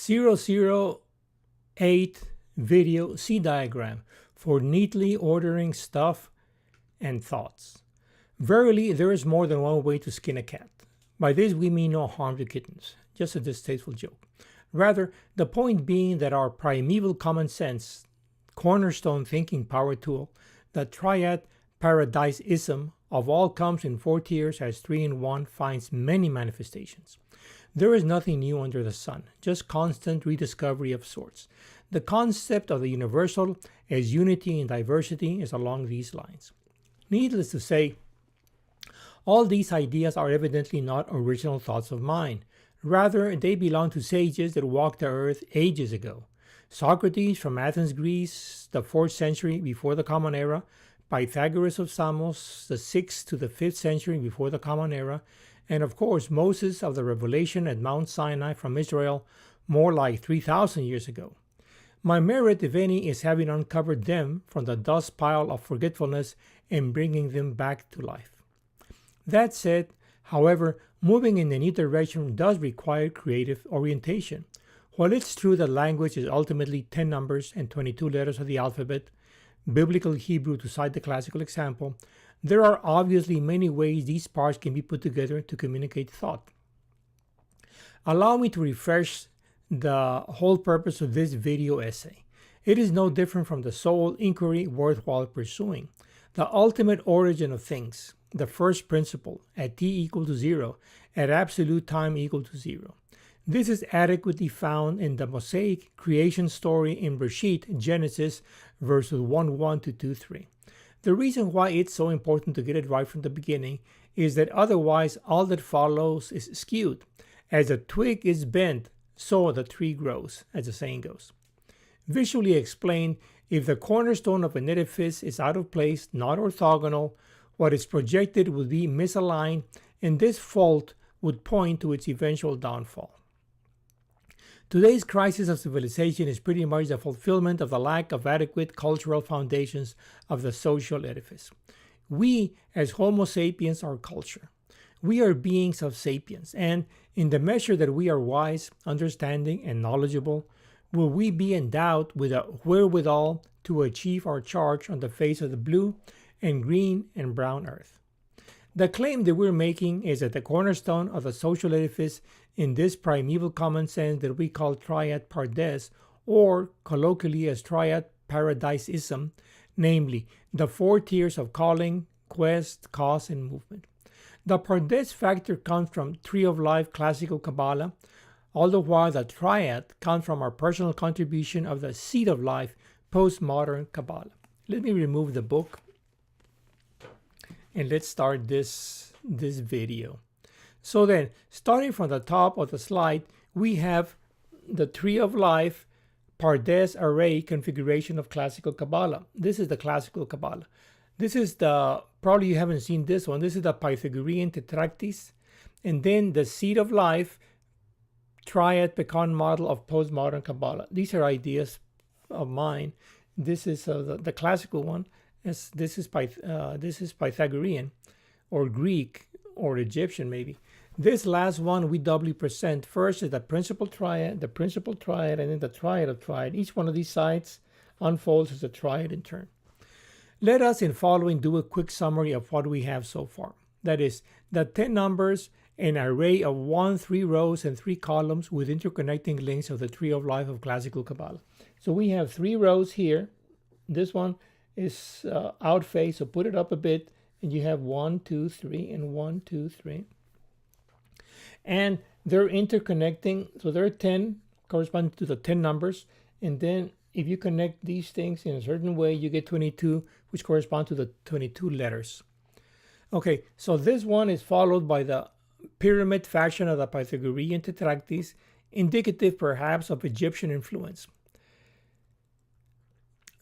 008 video C diagram for neatly ordering stuff and thoughts. Verily, there is more than one way to skin a cat. By this we mean no harm to kittens, just a distasteful joke. Rather, the point being that our primeval common sense, cornerstone thinking power tool, the Triad-PaRaDiSism of all comes in 4 tiers as 3 in 1, finds many manifestations. There is nothing new under the sun, just constant rediscovery of sorts. The concept of the universal as unity and diversity is along these lines. Needless to say, all these ideas are evidently not original thoughts of mine. Rather, they belong to sages that walked the earth ages ago. Socrates from Athens, Greece, the 4th century before the Common Era, Pythagoras of Samos, the 6th to the 5th century before the Common Era, and of course Moses of the Revelation at Mount Sinai from Israel, more like 3,000 years ago. My merit, if any, is having uncovered them from the dust pile of forgetfulness and bringing them back to life. That said, however, moving in a new direction does require creative orientation. While it's true that language is ultimately 10 numbers and 22 letters of the alphabet, biblical Hebrew to cite the classical example, there are obviously many ways these parts can be put together to communicate thought. Allow me to refresh the whole purpose of this video essay. It is no different from the sole inquiry worthwhile pursuing. The ultimate origin of things, the first principle, at t equal to 0, at absolute time equal to 0. This is adequately found in the Mosaic creation story in Bereshit, Genesis, verses 1:1 to 2:3. The reason why it's so important to get it right from the beginning is that otherwise all that follows is skewed. As a twig is bent, so the tree grows, as the saying goes. Visually explained, if the cornerstone of an edifice is out of place, not orthogonal, what is projected would be misaligned, and this fault would point to its eventual downfall. Today's crisis of civilization is pretty much the fulfillment of the lack of adequate cultural foundations of the social edifice. We, as Homo sapiens, are culture. We are beings of sapience, and in the measure that we are wise, understanding, and knowledgeable, will we be endowed with a wherewithal to achieve our charge on the face of the blue and green and brown earth. The claim that we're making is that the cornerstone of the social edifice in this primeval common sense that we call Triad-PaRaDis, or colloquially as Triad-PaRaDiSism, namely the 4 tiers of calling, quest, cause, and movement. The Pardes factor comes from Tree of Life classical Kabbalah, all the while the Triad comes from our personal contribution of the Seed of Life postmodern Kabbalah. Let me remove the book and let's start this video. So then, starting from the top of the slide, we have the Tree of Life Pardes array configuration of classical Kabbalah. This is the classical Kabbalah. This is the, probably you haven't seen this one, this is the Pythagorean tetractys, and then the Seed of Life Triad Pecan model of postmodern Kabbalah. These are ideas of mine. This is the classical one. This is Pythagorean or Greek or Egyptian maybe. This last one we doubly present. First is the principal triad, and then the triad of triad. Each one of these sides unfolds as a triad in turn. Let us in following do a quick summary of what we have so far. That is, the 10 numbers, an array of 3 rows and 3 columns with interconnecting links of the Tree of Life of classical Kabbalah. So we have 3 rows here. This one is out face, so put it up a bit, and you have 1, 2, 3, and 1, 2, 3. And they're interconnecting, so there are 10 corresponding to the 10 numbers, and then if you connect these things in a certain way, you get 22, which correspond to the 22 letters. Okay, so this one is followed by the pyramid fashion of the Pythagorean tetractys, indicative perhaps of Egyptian influence,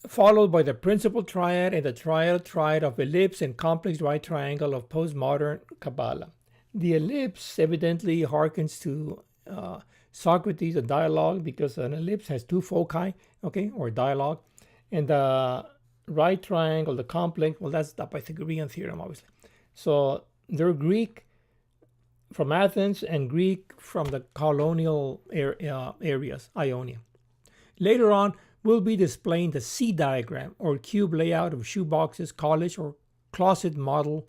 followed by the principal triad and the triad of ellipse and complex right triangle of postmodern Kabbalah. The ellipse evidently harkens to Socrates, a dialogue, because an ellipse has 2 foci, okay, or dialogue, and the right triangle, the complex, well, that's the Pythagorean theorem, obviously. So they're Greek from Athens, and Greek from the colonial areas, Ionia. Later on, we'll be displaying the C diagram, or cube layout of shoeboxes, college, or closet module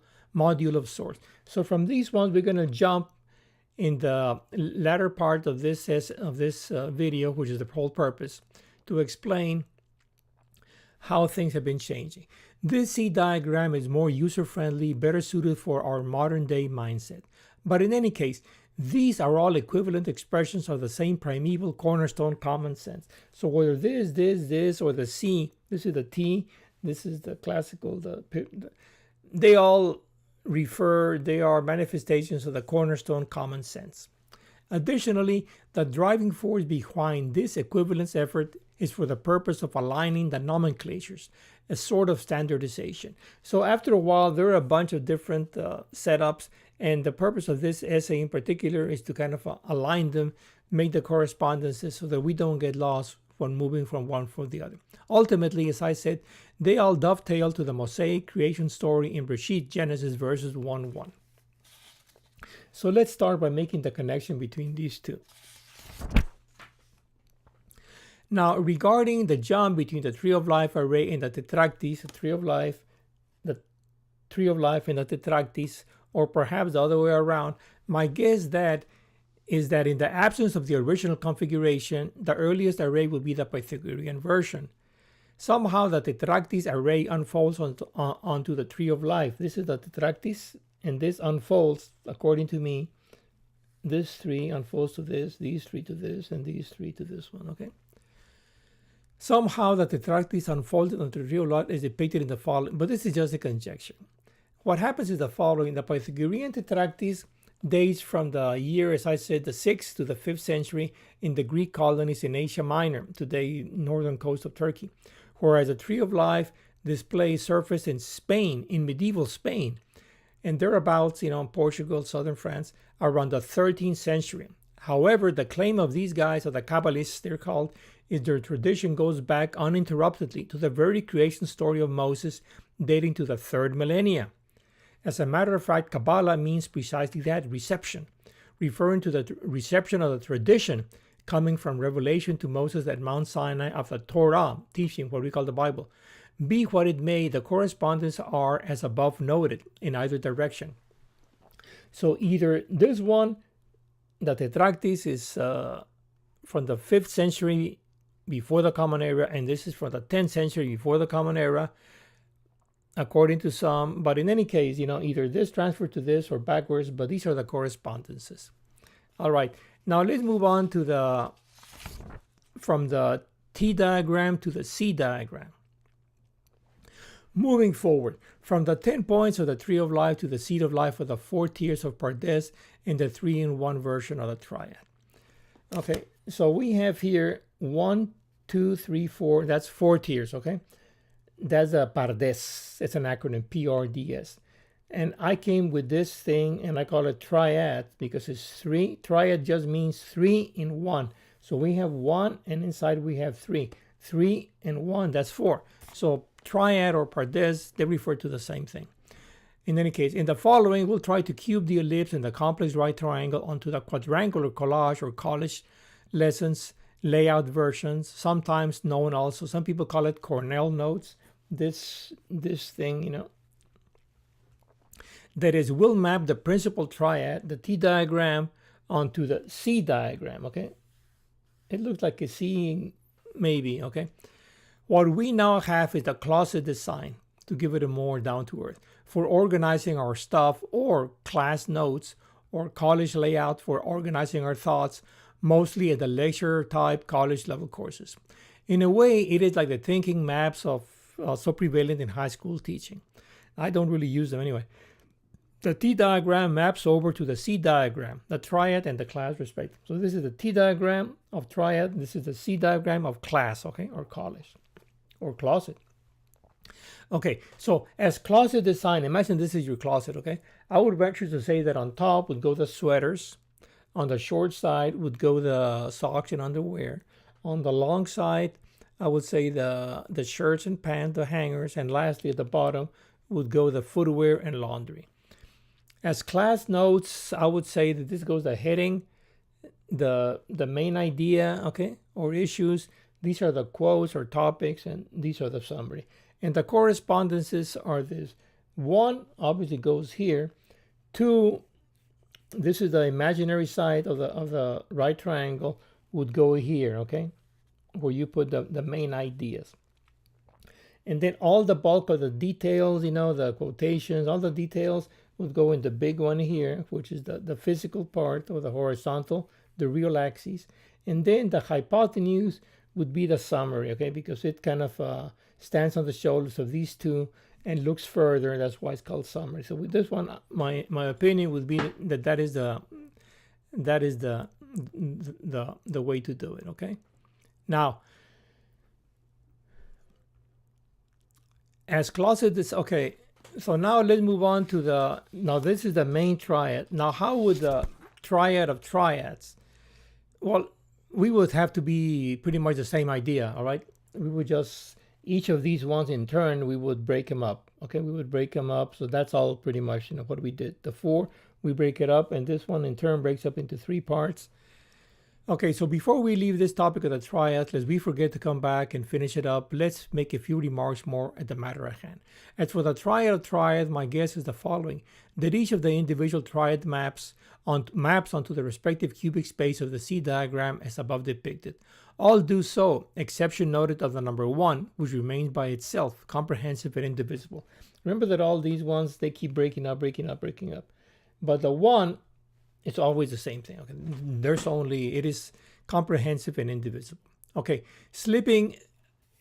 of sorts. So from these ones, we're going to jump in the latter part of this video, which is the whole purpose, to explain how things have been changing. This C diagram is more user-friendly, better suited for our modern-day mindset. But in any case, these are all equivalent expressions of the same primeval cornerstone common sense. So whether this, or the C, this is the T, this is the classical, they all they are manifestations of the cornerstone common sense. Additionally, the driving force behind this equivalence effort is for the purpose of aligning the nomenclatures, a sort of standardization. So after a while, there are a bunch of different setups, and the purpose of this essay in particular is to kind of align them, make the correspondences so that we don't get lost when moving from one for the other. Ultimately, as I said, they all dovetail to the Mosaic creation story in Bereshit, Genesis verses 1:1. So let's start by making the connection between these two. Now, regarding the jump between the Tree of Life array and the Tetractys, the Tree of Life and the Tetractys, or perhaps the other way around, my guess is that in the absence of the original configuration, the earliest array will be the Pythagorean version. Somehow the Tetractys array unfolds onto the Tree of Life. This is the Tetractys, and this unfolds, according to me, this three unfolds to this, these three to this, and these three to this one, okay? Somehow the Tetractys unfolded onto the Tree of Life is depicted in the following, but this is just a conjecture. What happens is the following. The Pythagorean Tetractys dates from the year, as I said, the 6th to the 5th century in the Greek colonies in Asia Minor, today northern coast of Turkey, whereas the Tree of Life displays surfaced in Spain, in medieval Spain, and thereabouts, in Portugal, southern France, around the 13th century. However, the claim of these guys, or the Kabbalists they're called, is their tradition goes back uninterruptedly to the very creation story of Moses, dating to the 3rd millennia. As a matter of fact, Kabbalah means precisely that, reception, referring to the reception of the tradition coming from revelation to Moses at Mount Sinai of the Torah, teaching what we call the Bible. Be what it may, the correspondence are as above noted in either direction. So either this one, the Tetractys, is from the 5th century before the Common Era, and this is from the 10th century before the Common Era, according to some. But in any case, either this transferred to this or backwards, but these are the correspondences. All right, now let's move on to from the T diagram to the C diagram. Moving forward, from the 10 points of the Tree of Life to the Seed of Life are the 4 tiers of Pardes in the 3-in-1 version of the Triad. Okay, so we have here 1, 2, 3, 4, that's 4 tiers, okay? That's a Pardes, it's an acronym, PRDS. And I came with this thing and I call it Triad because it's 3. Triad just means 3 in 1. So we have 1 and inside we have 3. 3 and 1, that's 4. So Triad or Pardes, they refer to the same thing. In any case, in the following, we'll try to cube the ellipse and the complex right triangle onto the quadrangular collage or college lessons layout versions, sometimes known also, some people call it Cornell notes. This thing, that is, will map the principal triad, the T diagram, onto the C diagram, okay? It looks like a C, maybe, okay? What we now have is the closet design, to give it a more down to earth, for organizing our stuff, or class notes, or college layout for organizing our thoughts, mostly at the lecture type college level courses. In a way, it is like the thinking maps of so prevalent in high school teaching. I don't really use them anyway. The T diagram maps over to the C diagram, the triad and the class respectively. So this is the T diagram of triad. This is the C diagram of class, okay, or college, or closet. Okay, so as closet design, imagine this is your closet, okay? I would venture to say that on top would go the sweaters. On the short side would go the socks and underwear. On the long side, I would say the shirts and pants, the hangers, and lastly at the bottom would go the footwear and laundry. As class notes, I would say that this goes the heading, the main idea, okay, or issues. These are the quotes or topics, and these are the summary. And the correspondences are this. 1 obviously goes here. 2, this is the imaginary side of the right triangle, would go here, okay, where you put the main ideas. And then all the bulk of the details, the quotations, all the details would go in the big one here, which is the physical part, or the horizontal, the real axis. And then the hypotenuse would be the summary, okay, because it kind of stands on the shoulders of these two and looks further. That's why it's called summary. So with this one, my opinion would be that is the way to do it, okay? Now, as closet is okay. So now let's move on to now this is the main triad. Now, how would the triad of triads? Well, we would have to be pretty much the same idea, all right? We would just, each of these ones in turn, we would break them up, okay? We would break them up. So that's all pretty much, what we did. The 4, we break it up, and this one in turn breaks up into 3 parts. Okay, so before we leave this topic of the triads, lest we forget to come back and finish it up, let's make a few remarks more at the matter at hand. As for the triad of triads, my guess is the following: that each of the individual triad maps onto the respective cubic space of the C diagram as above depicted. All do so, exception noted of the number 1, which remains by itself, comprehensive and indivisible. Remember that all these ones, they keep breaking up. But the 1, it's always the same thing. Okay, it is comprehensive and indivisible. Okay, slipping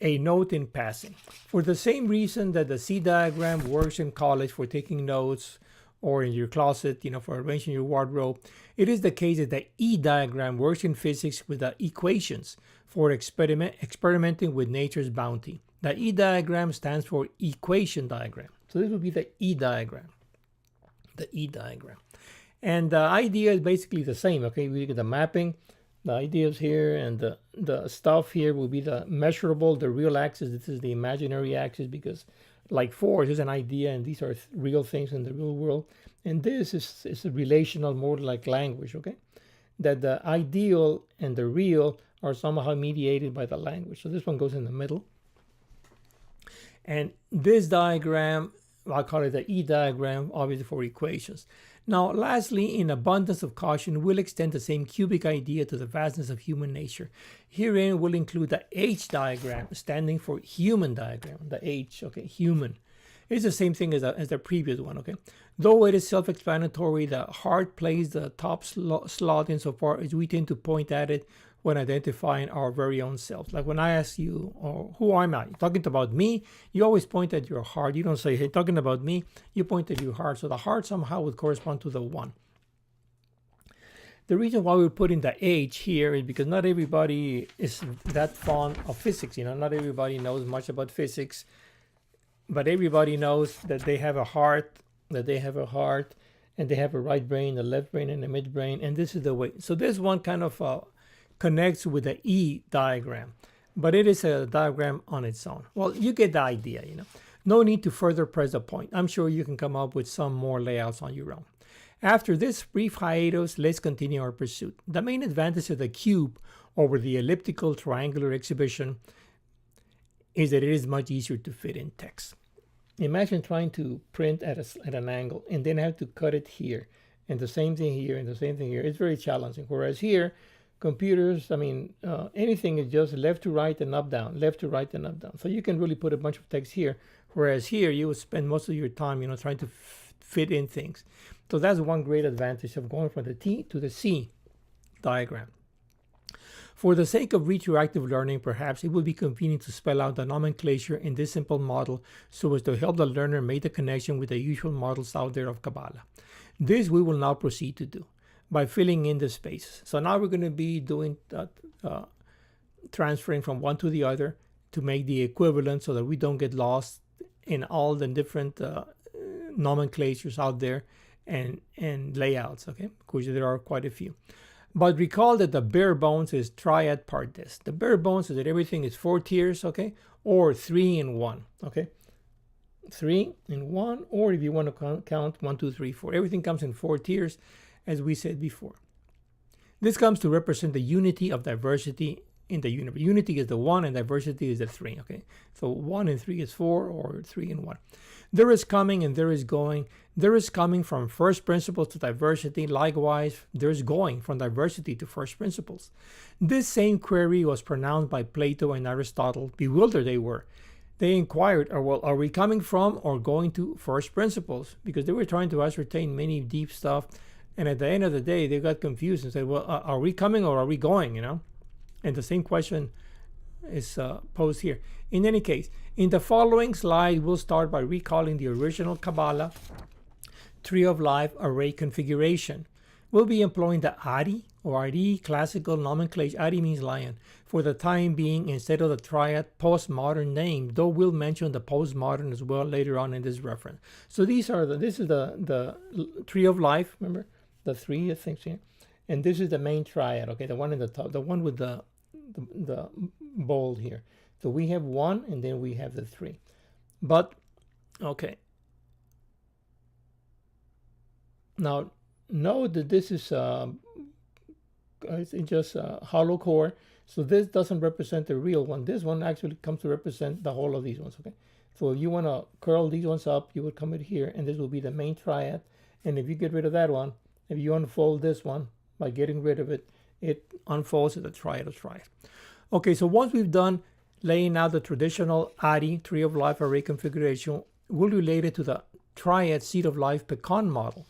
a note in passing. For the same reason that the C diagram works in college for taking notes, or in your closet, for arranging your wardrobe, it is the case that the E diagram works in physics with the equations for experimenting with nature's bounty. The E diagram stands for equation diagram. So this would be the E diagram. The E diagram. And the idea is basically the same, okay? We get the mapping, the ideas here, and the stuff here will be the measurable, the real axis. This is the imaginary axis, because like 4 is an idea, and these are real things in the real world. And this is relational, more like language, okay? That the ideal and the real are somehow mediated by the language. So this one goes in the middle. And this diagram, I'll call it the E diagram, obviously for equations. Now, lastly, in abundance of caution, we'll extend the same cubic idea to the vastness of human nature. Herein we'll include the H diagram, standing for human diagram. The H, okay, human. It's the same thing as the previous one, okay? Though it is self-explanatory, the heart plays the top slot insofar as we tend to point at it when identifying our very own selves. Like when I ask you, who am I? Talking about me, you always point at your heart. You don't say, hey, talking about me, you point at your heart. So the heart somehow would correspond to the 1. The reason why we're putting the H here is because not everybody is that fond of physics. Not everybody knows much about physics, but everybody knows that they have a heart, and they have a right brain, a left brain, and a midbrain, and this is the way. So this one kind of connects with the E diagram, but it is a diagram on its own. Well, you get the idea, No need to further press the point. I'm sure you can come up with some more layouts on your own. After this brief hiatus, let's continue our pursuit. The main advantage of the cube over the elliptical triangular exhibition is that it is much easier to fit in text. Imagine trying to print at an angle and then have to cut it here, and the same thing here, and the same thing here. It's very challenging. Whereas here, computers, anything is just left to right and up down, left to right and up down. So you can really put a bunch of text here, whereas here you would spend most of your time, trying to fit in things. So that's one great advantage of going from the T to the C diagram. For the sake of retroactive learning, perhaps it would be convenient to spell out the nomenclature in this simple model so as to help the learner make the connection with the usual models out there of Kabbalah. This we will now proceed to do by filling in the spaces. So now we're going to be doing transferring from one to the other to make the equivalent so that we don't get lost in all the different nomenclatures out there and layouts, okay? Which there are quite a few. But recall that the bare bones is Triad-PaRaDiSism. The bare bones is that everything is 4 tiers, okay? Or 3 in 1, okay? 3 in 1, or if you want to count 1, 2, 3, 4. Everything comes in 4 tiers, as we said before. This comes to represent the unity of diversity in the universe. Unity is the 1 and diversity is the 3. Okay, so 1 and 3 is 4, or 3 and 1. There is coming and there is going. There is coming from first principles to diversity. Likewise, there is going from diversity to first principles. This same query was pronounced by Plato and Aristotle. Bewildered they were. They inquired, well, are we coming from or going to first principles? Because they were trying to ascertain many deep stuff. And at the end of the day, they got confused and said, well, are we coming or are we going, And the same question is posed here. In any case, in the following slide, we'll start by recalling the original Kabbalah tree of life array configuration. We'll be employing the Ari or Ari classical nomenclature. Ari means lion. For the time being, instead of the triad postmodern name, though we'll mention the postmodern as well later on in this reference. So this is the tree of life, remember? The 3 things here. And this is the main triad, okay? The one in the top, the one with the bold here. So we have 1 and then we have the 3. But, okay. Now, note that this is it's just a hollow core. So this doesn't represent the real one. This one actually comes to represent the whole of these ones, okay? So if you want to curl these ones up, you would come in here, and this will be the main triad. And if you get rid of that one, if you unfold this one, by getting rid of it, it unfolds as a triad of triads. Okay, so once we've done laying out the traditional Ari, tree of life array configuration, we'll relate it to the triad seed of life pecan model.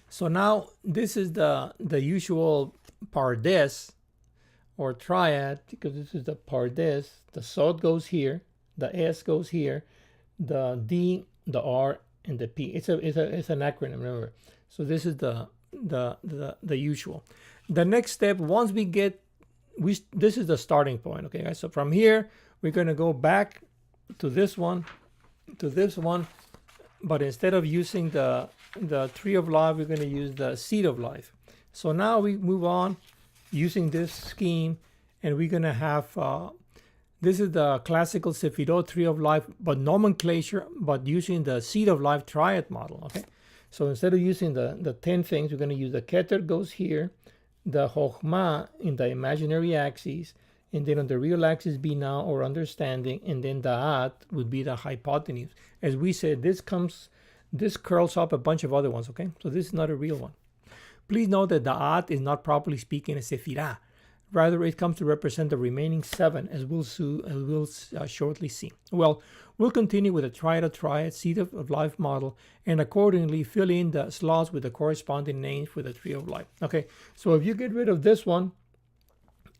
So now this is the usual PaRaDis or triad, because this is the PaRaDis. The Sod goes here, the S goes here, the D, the R, and the P. It's an acronym, remember. So this is the usual. The next step, once we get, this is the starting point, okay guys? So from here, we're going to go back to this one, but instead of using the tree of life, we're going to use the seed of life. So now we move on using this scheme, and we're going to have, this is the classical Sefirot tree of life, but nomenclature, but using the seed of life triad model, okay? So instead of using the 10 things, we're going to use the Keter goes here, the Chokhmah in the imaginary axis, and then on the real axis, Binah or understanding, and then Da'at would be the hypotenuse. As we said, this curls up a bunch of other ones, okay? So this is not a real one. Please note that Da'at is not properly speaking a Sephirah. Rather, it comes to represent the remaining 7, as we'll shortly see. Well, we'll continue with the triad seed of life model, and accordingly fill in the slots with the corresponding names for the tree of life. Okay, so if you get rid of this one,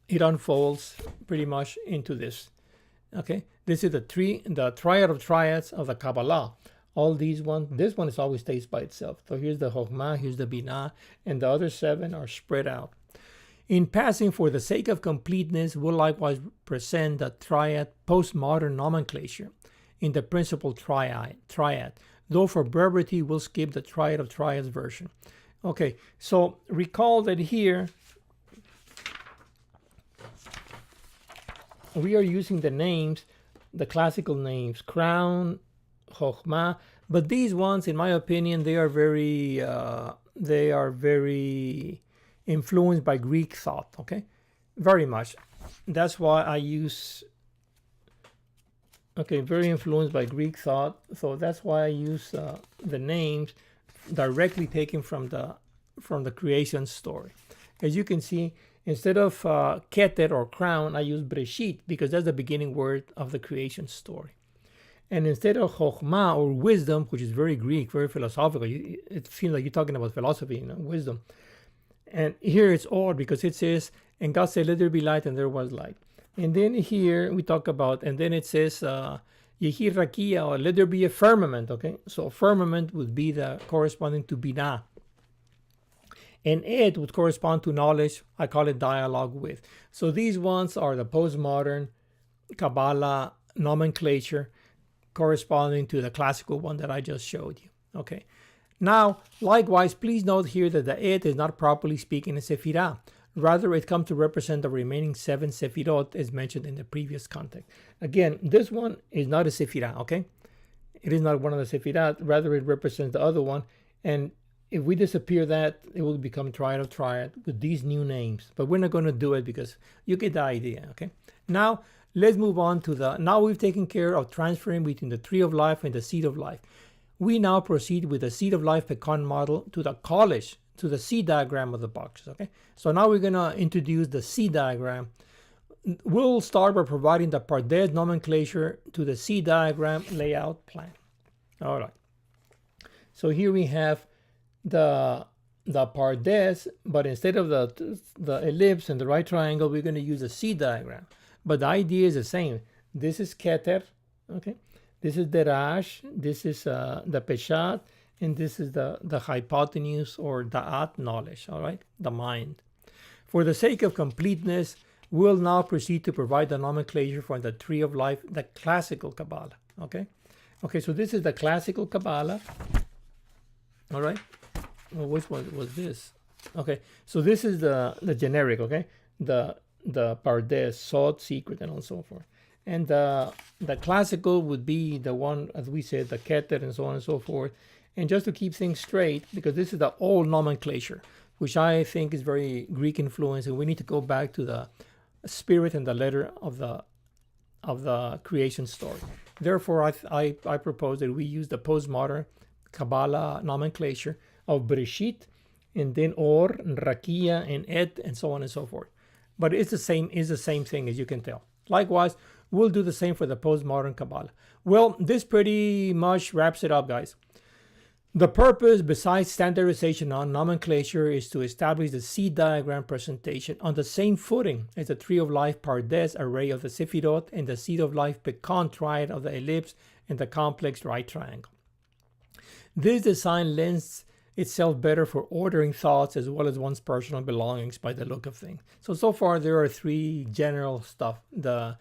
it unfolds pretty much into this. Okay, this is the triad of triads of the Kabbalah. All these ones, this one is always stays by itself. So here's the Chokhmah, here's the Binah, and the other 7 are spread out. In passing, for the sake of completeness, we'll likewise present the triad postmodern nomenclature in the principal triad. Though for brevity, we'll skip the triad of triads version. Okay, so recall that here we are using the names, the classical names, crown, Chokhmah, but these ones, in my opinion, they are very influenced by Greek thought, okay? Very much. That's why I use, okay, very influenced by Greek thought. So that's why I use the names directly taken from the creation story. As you can see, instead of Keter or crown, I use Breshit because that's the beginning word of the creation story. And instead of Chokhmah or wisdom, which is very Greek, very philosophical, it feels like you're talking about philosophy, wisdom. And here it's odd because it says, and God said, let there be light, and there was light. And then here we talk about, and then it says, Yehi Rakia, or let there be a firmament, okay? So firmament would be the corresponding to Binah. And it would correspond to knowledge. I call it dialogue with. So these ones are the postmodern Kabbalah nomenclature corresponding to the classical one that I just showed you, okay? Now, likewise, please note here that the Et is not properly speaking a Sephirah. Rather, it comes to represent the remaining 7 Sephirot as mentioned in the previous context. Again, this one is not a Sephirah, okay? it is not one of the Sephirat, rather it represents the other one. And if we disappear that, it will become Triad of Triad with these new names. But we're not going to do it because you get the idea, okay? Now, let's move on to now we've taken care of transferring between the tree of life and the seed of life. We now proceed with the seed of life pecan model to the college, to the seed diagram of the boxes, okay? So now we're going to introduce the seed diagram. We'll start by providing the Pardes nomenclature to the seed diagram layout plan. All right. So here we have the Pardes, but instead of the ellipse and the right triangle, we're going to use a seed diagram. But the idea is the same. This is Keter, okay? This is Derash, this is the Peshat, and this is the hypotenuse or Da'at knowledge, all right? The mind. For the sake of completeness, we'll now proceed to provide the nomenclature for the tree of life, the classical Kabbalah, okay? Okay, so this is the classical Kabbalah, all right? Well, which one was this? Okay, so this is the generic, okay? The Pardes, Sod, secret, and so forth. And the classical would be the one, as we said, the Keter, and so on and so forth. And just to keep things straight, because this is the old nomenclature, which I think is very Greek influenced, and we need to go back to the spirit and the letter of the creation story. Therefore, I propose that we use the postmodern Kabbalah nomenclature of Bereshit, and then Or, and Rakia, and Et, and so on and so forth. But it's the same thing, as you can tell. Likewise, we'll do the same for the postmodern Kabbalah. Well, this pretty much wraps it up, guys. The purpose, besides standardization on nomenclature, is to establish the seed diagram presentation on the same footing as the tree of life Pardes array of the Sephirot and the seed of life pecan triad of the ellipse and the complex right triangle. This design lends itself better for ordering thoughts as well as one's personal belongings by the look of things. So far there are three general stuff. The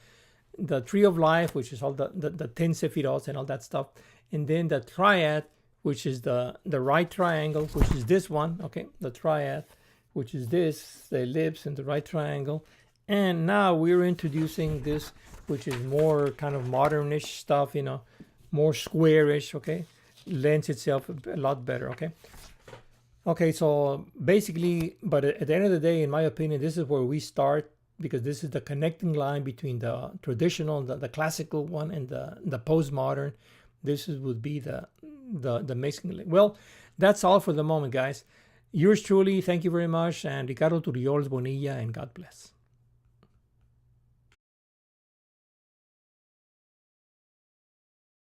tree of life, which is all the 10 Sephirot and all that stuff. And then the triad, which is the right triangle, which is this one, okay? The triad, which is this, the ellipse and the right triangle. And now we're introducing this, which is more kind of modernish stuff, you know, more squarish, okay? Lends itself a lot better, okay? Okay, so basically, but at the end of the day, in my opinion, this is where we start, because this is the connecting line between the traditional, the classical one, and the postmodern. This would be the mixing link. Well, that's all for the moment, guys. Yours truly, thank you very much, and Ricardo Turullols-Bonilla, and God bless.